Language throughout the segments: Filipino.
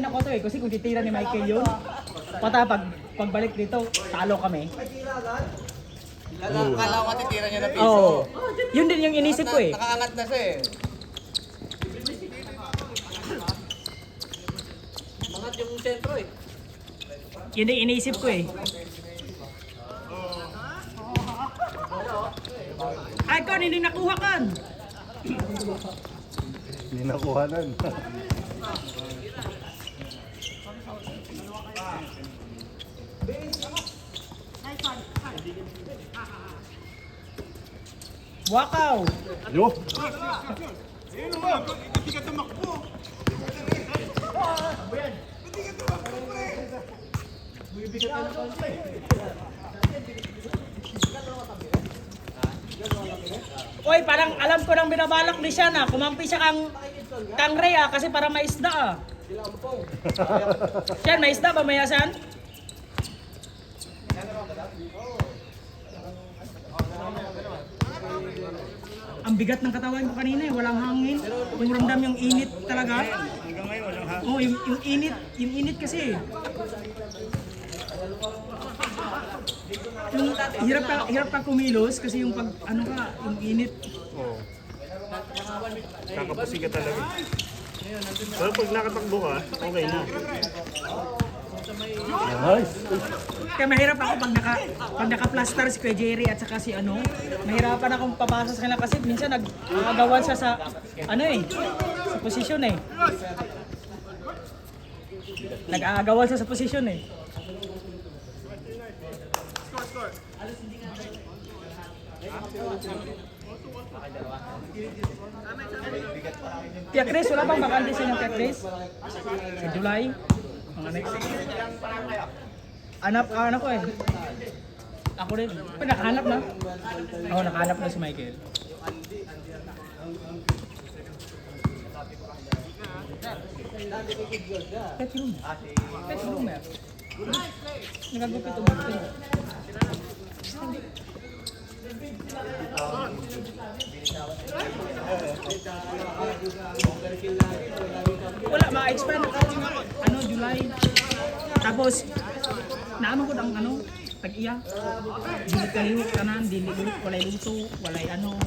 rin ako to eh, kasi kung titira ni Michael yun, pagbalik dito, talo kami. Kala ko titira niya na piso. Oo. Yun din yung inisip ko eh. Nakaangat na siya eh. Mangat yung sentro eh. Yun din inisip ko eh. Ay, Kon, hindi nakuha kan. Hindi nakuhanan. Wakaw. Yo! Oy, parang alam ko nang binabalak ni siya na kumampi siya kang Ray kasi para maisda ah. Siyan, maisda ba mayasan? Ang bigat ng katawan ko kanina eh, walang hangin. Yung ramdam yung init talaga. Hanggang ngayon, walang hangin. Oh, yung init kasi. Yung hirap ka kumilos kasi yung pag ano ka, yung init. Oo. Kakapusin ka talaga. Pero pag nakatakbo ka, okay na. Nice! Kaya mahirap ako pag naka-plaster si Kuya Jerry at saka si ano, mahirapan akong papasa sa kanila kasi minsan nag-agawan siya sa ano eh, sa posisyon eh. Nag-aagawan siya sa posisyon eh. Tia Chris, wala bang bakante siya ng Tia Chris? Sa July? Mga next. Anak ko eh. Ako rin. Nakahanap na? Oo, nakahanap na si Michael. Pet room. Pet room eh. Nagagupit o magpit. Wala, ma-expand ano, July. Tapos, naano ko ang ano, tag-iya. Dili kayo, kanan, dili ulit, walay luto, walay ano.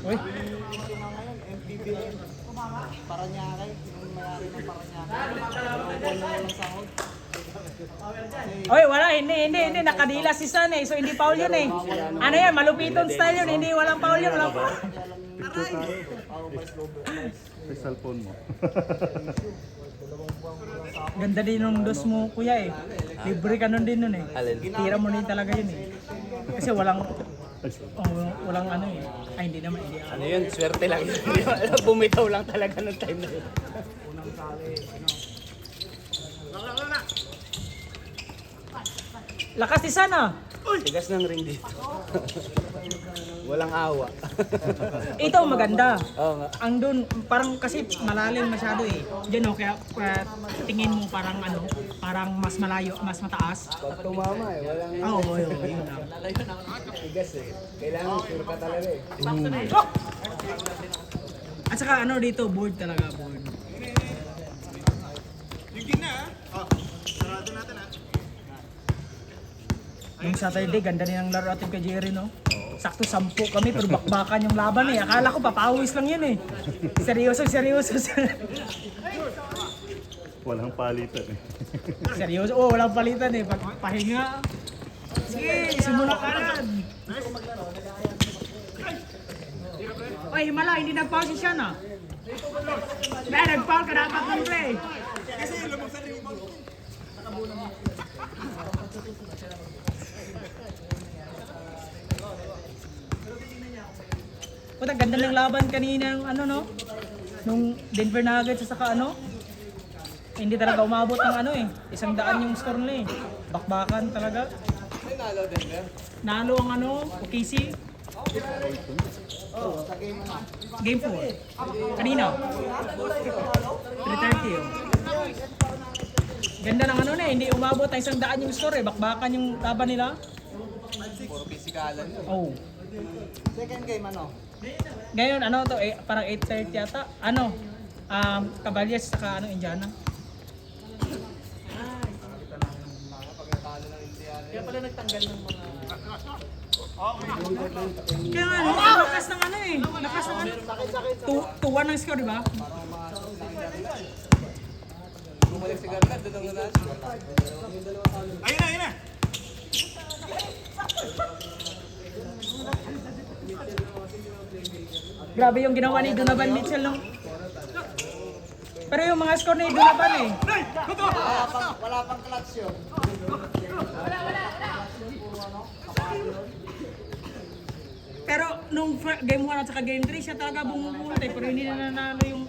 Uy. Paranaque, yung mayari ng Paranaque. Oy, wala, hindi, nakadila si San eh, so hindi foul yun eh. Ano yan, malupiton style yun, hindi, walang foul yun, walang foul. Picture tayo. Sa cellphone mo. Ganda din nung dos mo, kuya eh. Libre ka nun din nun eh. Tira mo din talaga yun eh. Kasi walang ano eh. Ay, hindi naman, hindi. Ano yun? Swerte lang yun. Bumitaw lang talaga ng time na yun. Lakas ni San ah. Tigas ng ring dito. Walang awa. Ito maganda. Oo nga. Ang dun, parang kasi malalim masyado eh. Diyan oh, kaya tingin mo parang ano, parang mas malayo, mas mataas. Pag tumama eh, walang Oo, yun lang. tigas eh. Kailangan sure ka talaga eh. At saka ano dito, board talaga, board. Yung Saturday, ganda din ang laro natin kay Jerry, no? Sakto 10 kami, pero bakbakan yung laban eh. Akala ko papawis lang yun eh. Seryoso. Walang palitan eh. Seryoso, walang palitan eh. Pahinga. Sige, simula ka na. Oy, himala, hindi nag-foul si Sean ah. Kaya nag-foul ka dapat ng play. Puta, ganda ng laban kanina yung ano no? Nung Denver Nuggets sa saka ano? Hindi talaga umabot ng ano eh. 100 yung score nila eh. Bakbakan talaga. May nalo din ba? Nalo ang ano, OKC. Game 4. Kanina. 3:30 oh. Ganda ng ano na eh, hindi umabot ng 100 yung score eh. Bakbakan yung laban nila. Puro pisikalan yun. Oh. Second game ano? Ngayon ano to eh, parang 8:30 yata. Ano? Cavaliers saka ano Indiana. Kaya pala nagtanggal ng mga... Kaya nga, lakas ng ano eh. Lakas ng ano. 2-1 ang score, di ba? Bumalik si Garland, doon ang nanas. Ayun na! Grabe yung ginawa ni Donovan Mitchell nung... Pero yung mga score ni Donovan eh. Wala pang clutch yun. Pero nung game 1 at saka game 3 siya talaga bumubulot eh. Pero hindi na nanalo yung...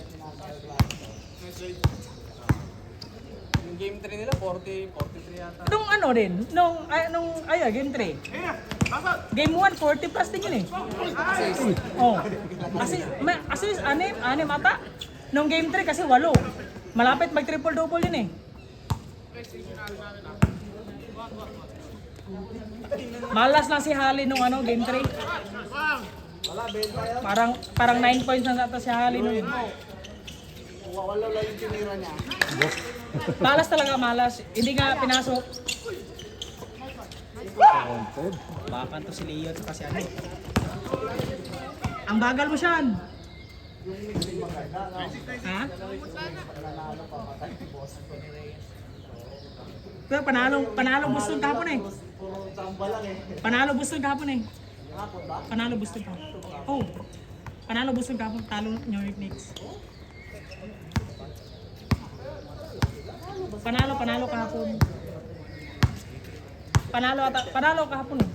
Yung game 3 nila, 43 yata. Nung ano din, game 3. Game 1, 40 plus din yun eh. Oh. Kasi, assist, anim ata. Nung game 3 kasi 8. Malapit mag triple double yun eh. Malas lang si Hali nung game 3. Parang 9 points na nata si Hali nung. Wala lang yung tinira niya. Malas talaga, malas. Hindi nga pinasok. Bakan to si Leo at si ano. Ang bagal mo siyan. Ha? Pero panalo Boston kahapon eh. Panalo Boston kahapon eh. Panalo Boston kahapon. Oh. Panalo Boston kahapon, talo New York Knicks. Panalo kahapon. Panalo kahapon eh.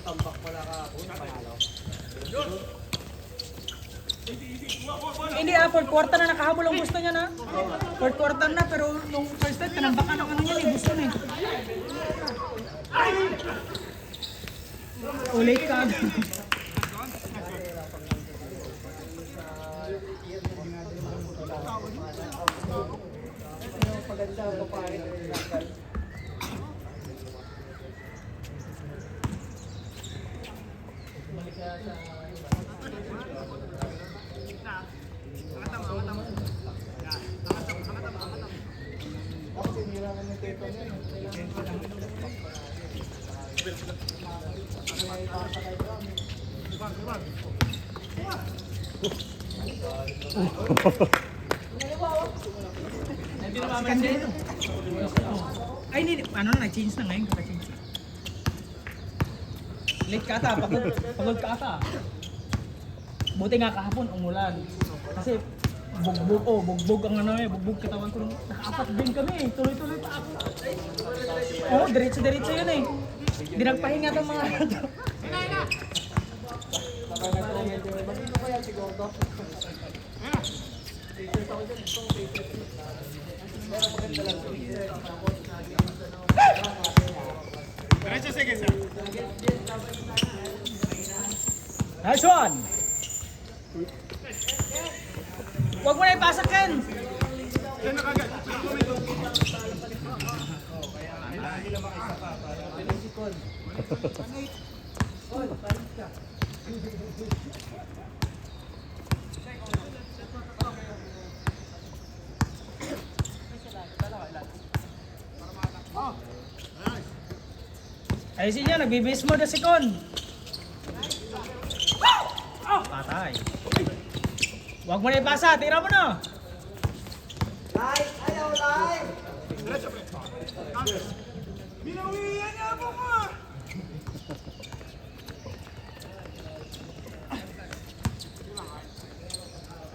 Tambak pala ka ako, panalo. Hindi fourth quarter na nakahabol ang gusto niya na. Fourth quarter na pero nung first time tinambakan ng ano niya eh, gusto na eh. Ulit ka. Paganda, papahin na nilakal. Ay, hindi. Ano na, nag-change na ngayon. Nag-change. Late ka ata. Pagod ka ata. Buti nga kahapon, umulan. Kasi bugbog ang ano eh. Bugbog katawan ko. Nakaapat din kami eh. Tuloy-tuloy pa ako. Oo, diretso-diretso yun eh. Hindi nagpahinga itong mga ito. Magino ko yan si Gordo. Pero maganda lang. Nice one! Huwag mo na ipasok Ken! Ayusin niya, nagbibis mo na si Con. Patay. Huwag mo na ipasa, tira mo na. Live! Ayaw, live! Binawian niya ako mo!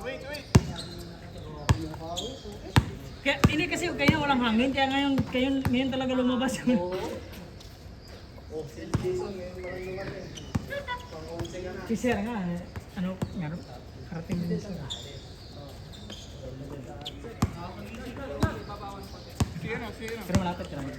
Wait. Kaya, ini kasi kaya walang hangin, kaya ngayon talaga lumabas. Si Sir nga, karating din siya. Pero malapit ka naman.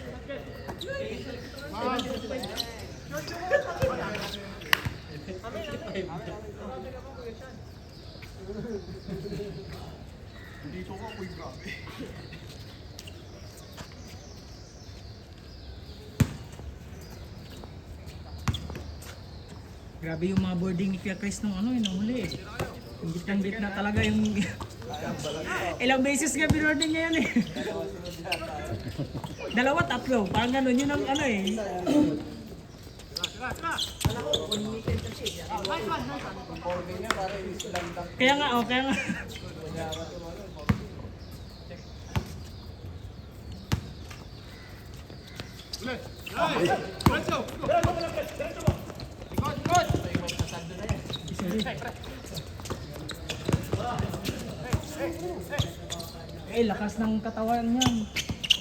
Dito ko ako'y grabe. Grabe yung mga boarding ni Kuya Chris nung ano, nung huli eh. Git na talaga yung... Ilang beses nga binording niya yan eh. Dalawa, tatlo. Parang gano'n, yun ang ano eh. Kaya nga, oh, kaya nga. Eh, lakas ng katawan niyan.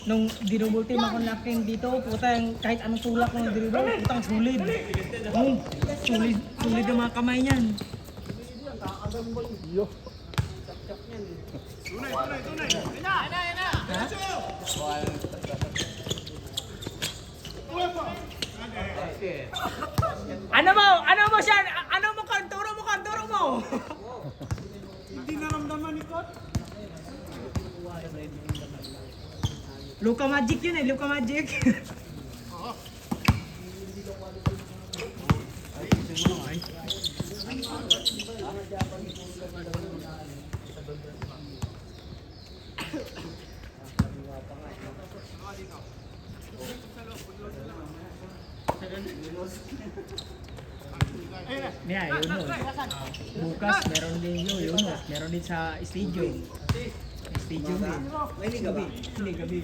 Nung dinouble team ako laking dito, puta yung kahit anong tulak ng dribble, putang solid. Solid yung mga kamay niyan. Ano mo siya? Ano mo kan? Turo mo! Hindi naramdaman ni Kot. Luka Magic yun eh, Luka Magic. Yeah, yun o. Bukas, meron din yun o. Meron din sa stadium. Stadium din. Gabi. Hindi, gabi.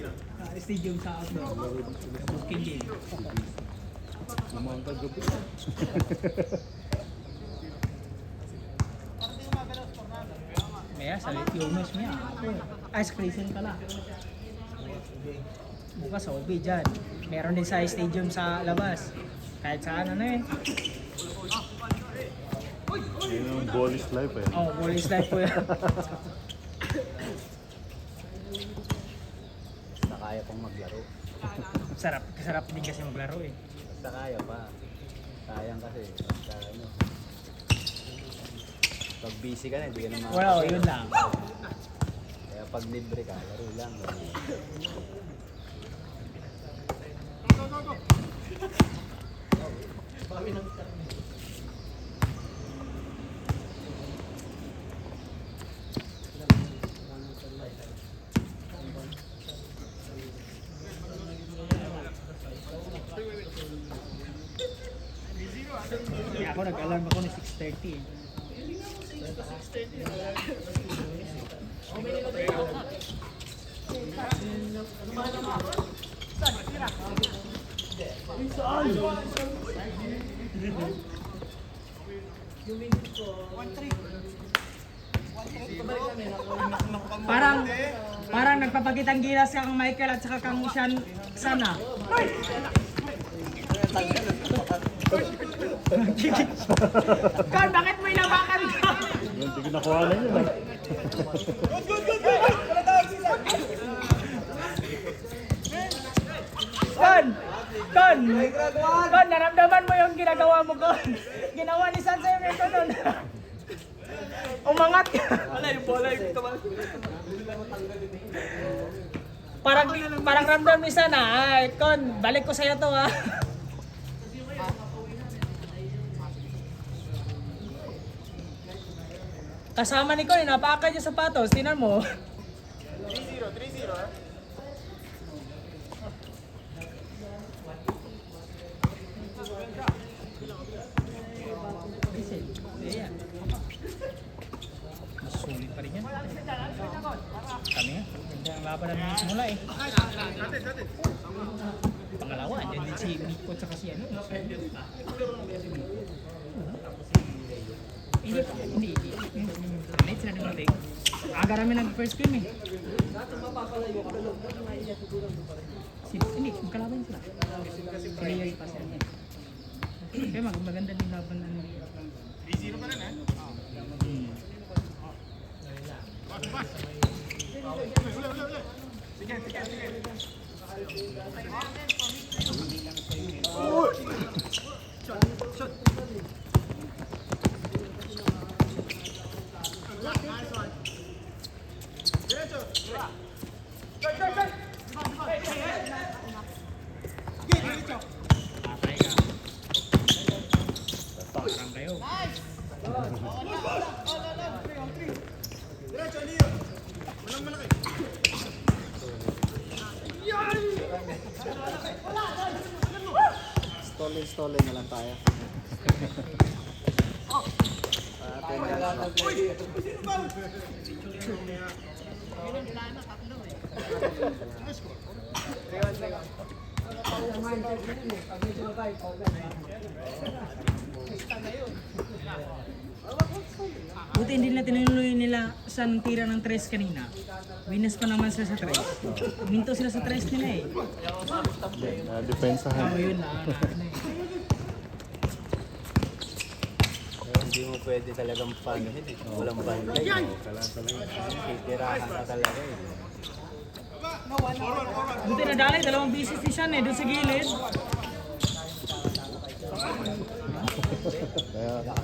Stadium sa outdoor. Booking din. Naman ka gabi. Maya, sa Litiunos niya. Ice cream pala. Bukas sa OB dyan. Meron din sa stadium sa labas. Kahit saan ano eh. Yun yung ball is life eh. Oh, ball is life po yan. Basta kaya pang maglaro. Sarap din kasi maglaro eh. Basta kaya pa. Sayang kasi. Basta ano. Pag busy ka na, hindi ka na Wala, yun lang. Kaya pag libre ka, laro lang. Kaya ako nag-alarm ako ng 6:30 eh. Parang nagpapakitang gilas ka kang Michael at saka kang Sean sana. Kon, bakit mo inabakan ka? Hindi ko nakuha na yun eh. Kon, naramdaman mo yung ginagawa mo, Kon. Ginawa ni San sa'yo nito nun. Umangat ka. Wala yung bola yung tumal. Parang ramdam ni San ay, Kon, balik ko sa'yo to ha. Kasama ni Kon, napaka niya sapatos, tinan mo. 3-0. Sulit pa rin yan. Kami nga, hindi ang laban namin simula eh. Pangalawa, andyan din si Miko at si ano. Hindi. Night sila dumating. Aga namin nag-first game eh. Hindi, magkalaban sila. Players pa sila. Kaya maganda din laban ano. 3-0 pa rin eh. Sige. Patay ka. Parang kayo. Stolin na lang tayo. Buti hindi na tinuloy nila sa tira ng 3 kanina. Winners pa naman sila sa 3. Minto sila sa 3 nila eh. Depensahan. Oo, yun na. Ano eh. Pero hindi mo pwede talagang panuhin eh. Walang bantay. Titirahan ka talaga eh. Buti nadali, 2 beses ni Sean eh, doon sa gilid. Kaya,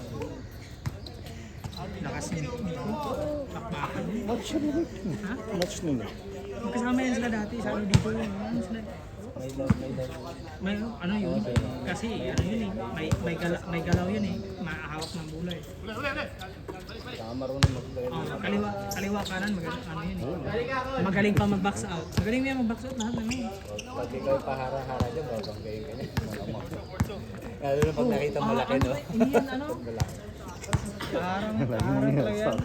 Nakasimik nito. Pakpakan. match nila. Ha? Match nila. Magkasama yan sila dati sa ano dito. Ano sila? May ano yun? Kasi ano yun eh. May galaw yun eh. Mahawak ng bola eh. Saka marunong mag-play. Oh, kaliwa kanan magaling ano yun eh. Magaling pa mag-box out. Magaling niya mag-box out lahat ng eh. Pag ikaw pahara-hara dyan, babanggayin ka niya. Malamang. Lalo na pag nakita mo laki, no? Hindi yan ano. Malaki. Parang talaga yan.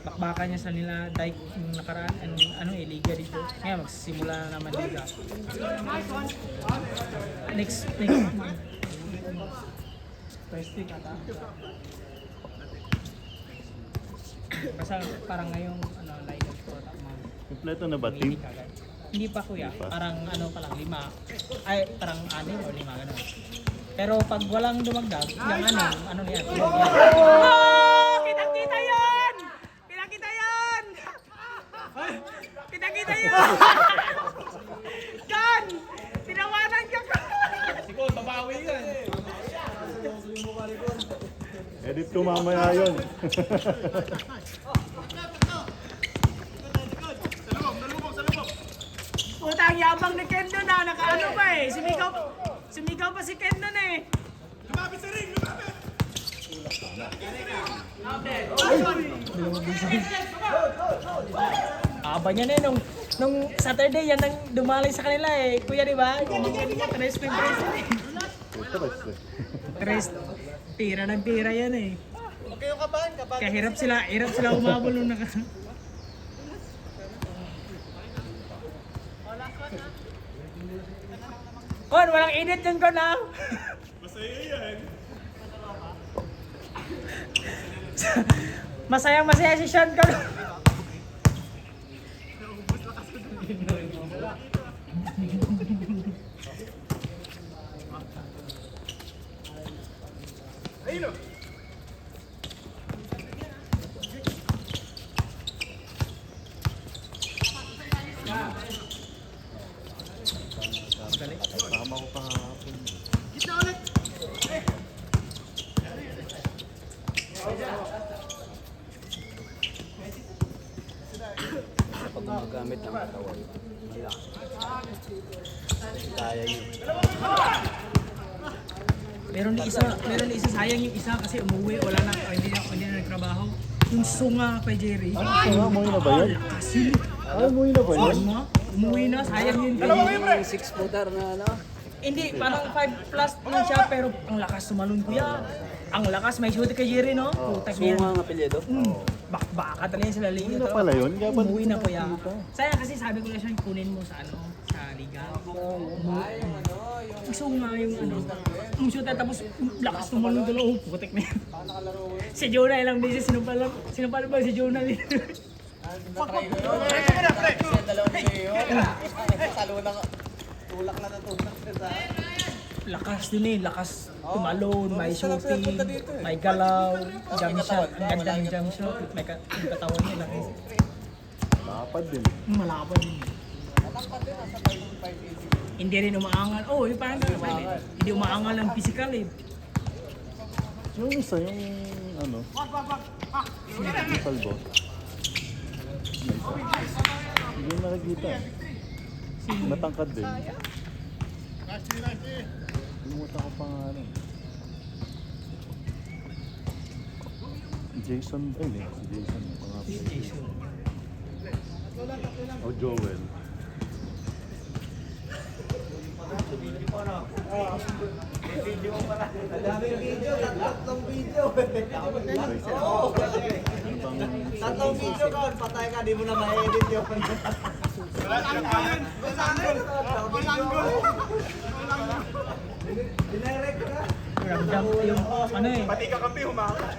Bakbakan niya sa nila dike yung nakaraan ano eh liga dito. Kaya magsisimula na naman liga. Next month. First week ata. Kasi parang ngayong ano lineup ko tapos Kompleto na ba team? hindi pa kuya, parang ano pa lang 5. Ay, parang 6 o 5 ganun. Pero pag walang dumagdag, yung ano yan. Oh! Kita-kita 'yan! Kita-kita 'yan! Kita-kita 'yan! John! Tinawanan ka pa! Siguro babawi 'yan. Edit ko mamaya yun. Putang yabang ni Ken doon na, nakaano pa eh. Sumigaw pa si Ken doon eh. Lumapit sa ring, lumapit! Aba niya na eh, nung Saturday yan ang dumalay sa kanila eh. Kuya di ba? Tres na tres eh. Tres, tira ng tira yan eh. Kaya hirap sila umabol nung naka... Kon, walang edit yung kon ha? Masaya yan. Masayang-masaya si Sean kon. Tama ko kahapon. Pag gumagamit ng katawan, malakas. Kaya yun. Meron di isa sayang yung isa kasi umuwi, wala na, hindi na nagtrabaho. Yung sunga kay Jerry. Umuwi na ba yun? Kasi, Umuwi na ba yun? umuwi na, sayang yun. Yung 6-footer na ano, Hindi, parang 5 plus lang siya, pero ang lakas tumalon kuya. Ang lakas, may shoot kay Jerry, no? Putak niya. sunga ang apelyido. Baka talaga sila liga. Umuwi na pala yun? Kaya ba Umuwi na kuya. Sayang kasi sabi ko na siya, kunin mo sa ano, sa liga. Gusto ko nga yung ano, yung shoot na tapos lakas tumalon doon. Oh, putak na yan. Si Jonah ilang beses, sinupal ba si Jonah? lakas din eh, lakas tumalon, may shooting, may galaw, jump shot, ang ganda ng jump shot, may yung katawan niya laki. Nakapad din. Malapad din. Hindi rin umaangal. Oh, yung parang gano'n. Hindi umaangal ang physical eh. Yung isa, yung ano? Yung kalbo. Hindi yung nakikita. Matangkad din. Limutan ko pangalan. Jason din eh. Si Jason. Jason. O Joel. Tatlong video ka, patay ka, di mo na ma-edit yun. Ramdam yung ano eh. Pati kakampi humaka.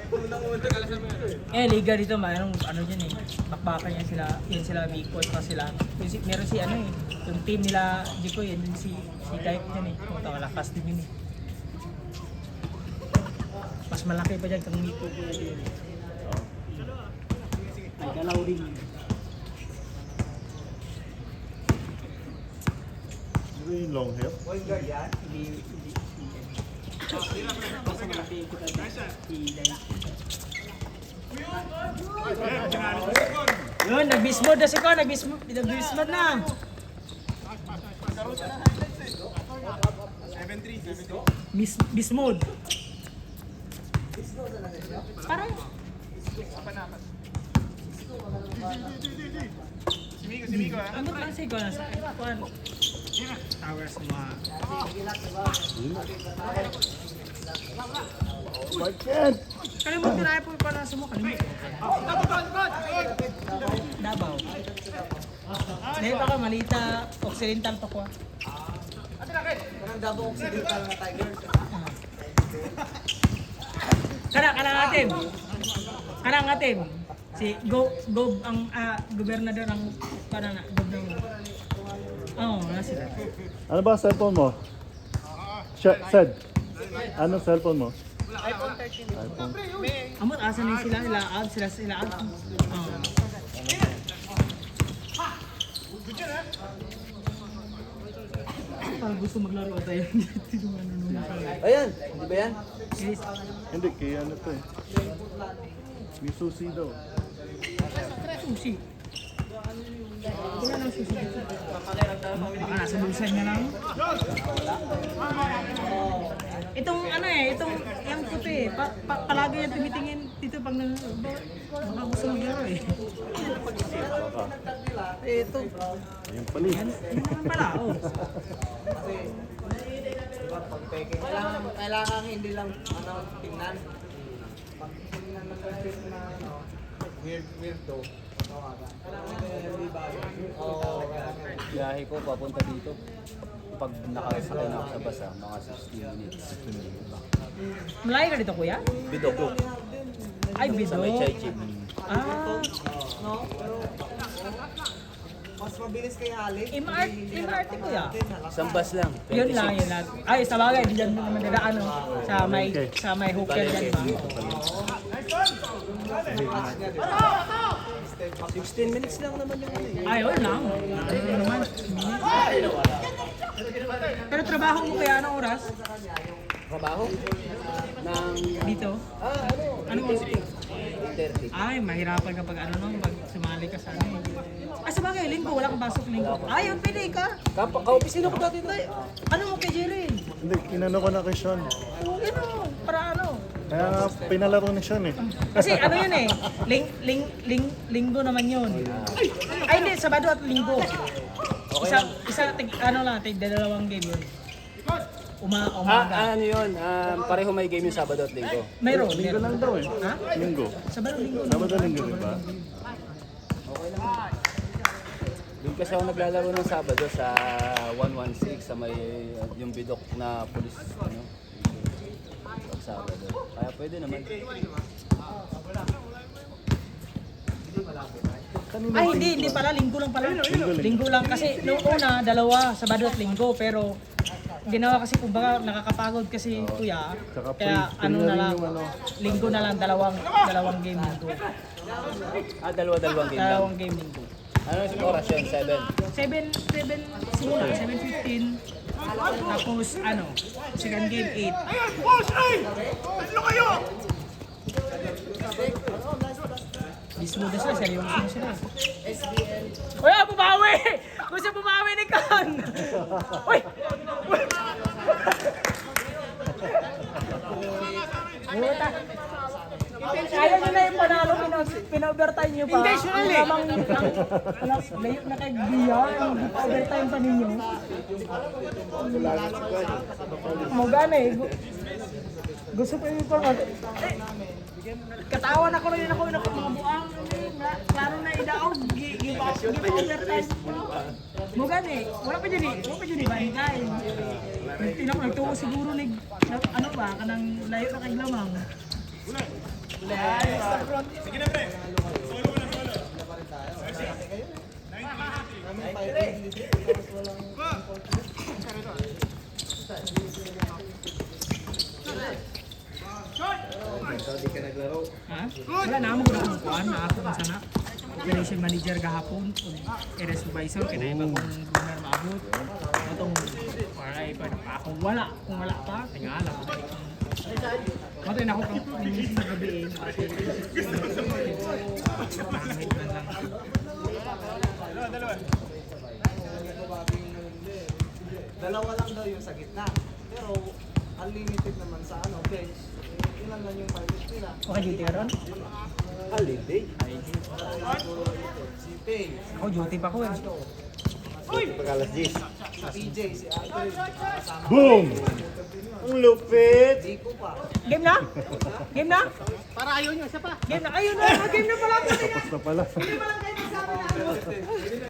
Liga dito mayroong ano dyan eh. Bakbakan yan sila Miko at sila. Meron si ano eh. Yung team nila Jiko yan din si Gaik yan eh. Kung tawa lakas din yun eh. Mas malaki pa dyan kang Miko ko yun. Ay galaw rin. Ano yung long hair? Basta malaki yung kita si Gaik. Yun, nag-bismod na si Ko, nag-bismod na. Bismod. Parang ano klase ko na sa kuan? Towers mga Market! kalimutan na po para sa mo kalimutan. Davao. Dahil baka malita, occidental pa ko. Parang Davao Occidental na Tigers. Kanang atim. Si Gob ang gobernador ng para na Gob ng. Nasa. Ano ba cellphone mo? Sed. Ano cellphone mo? iPhone 13. iPhone. Amot asa ni sila out. Parang gusto maglaro tayo. Ayan, di ba yan? Hindi, kaya ano to eh. May susi daw. Susi. Wala nang susi. Baka nasa bulsa niya lang. Itong ano eh, itong yung puti eh. Palagi yan tumitingin dito pag baka gusto maglaro eh. Ito. Ayun pala eh. Yan pala, oh. Pag-peke. Kailangan hindi lang tingnan. Pag tingnan ng person na weird to. Biyahe ko papunta dito. Pag nakasakay na ako sa basa, mga 16 minutes. Malayo ka dito kuya? Bidok. Ay, Sa bido. may Chaichib. No? Pero mas mabilis kay Halik. MRT kuya. Isang bus lang. Yun lang. Ay, sa bagay, di dyan mo naman dadaan no? Sa may hooker dyan ba? 16 minutes lang naman yung ano eh. Ay, wala lang. Ano naman? Pero trabaho mo kaya anong oras? Trabaho? Nang... Dito? Anong oras? 30. Ay, mahirapan kapag ano no, pag sumali ka sa ano. Sa bagay, linggo, wala kang pasok linggo. Ay, ang pili ka. Ka-opisina ko dati tayo. Ano mo kay Jerry? Hindi, kinano ko na kay Sean. Para ano? Kaya nga pinalaro ni Sean eh. Kasi ano yun eh, linggo naman yun. Ay hindi, Sabado at Linggo. Tig dalawang game yun. Umaga. Ano yun? Pareho may game yung Sabado at Linggo. Mayroon. Linggo lang daw eh. Ha? Linggo. Sabado, Linggo. Sabado linggo, di ba? Doon kasi ako naglalaro ng Sabado sa 116 sa may yung bidok na police ano. Pag Sabado. Kaya pwede naman. Ay hindi pala, Linggo lang pala. Linggo lang kasi noong una, dalawa, Sabado at Linggo. Pero ginawa kasi kumbaga nakakapagod kasi kuya. Tsaka Kaya free ano na na rin lang, yung ano. linggo na lang, dalawang game linggo. Dalawa-dalawang game lang. Dalawang game linggo. Ano yung oras yun? 7? 7 simula, 7:15. Tapos ano, second game 8. Bismuda sila, seryoso na sila. Uy, bumawi! Gusto bumawi ni Kan! Uy! Kaya nyo na yung panalo, pina-overtime nyo pa. Intentionally! Layo na kay Gia, overtime pa ninyo. Mogane, gusto ko yung format. Katawan ako rin ako ng mga buang. Klaro na idaog, gi-overtime. Mogane, wala pa dyan ba? Tinak ko, nagtuwa siguro ano ba, kanang layo na kay Lamang. Ha? Wala na mo kung kuan na ako man sana. Operation manager gahapon ug area supervisor kay na iba kung lunar maabot. Atong para iba ako wala kung wala pa tingala. Matay na ako sa gabi eh. Dalawa lang daw yung sa gitna. Pero unlimited naman sa ano, bench. Ilan lang yung pilot nila. Okay, duty ka ron? Si Pay, Ako, duty pa ko eh. si PJ, si Andre, Boom! Ang lupit! Zico pa. Game na? Game na? Para ayaw nyo, isa pa. Game na, ayun na, game na pala. Tapos na pala. Game na lang kayo.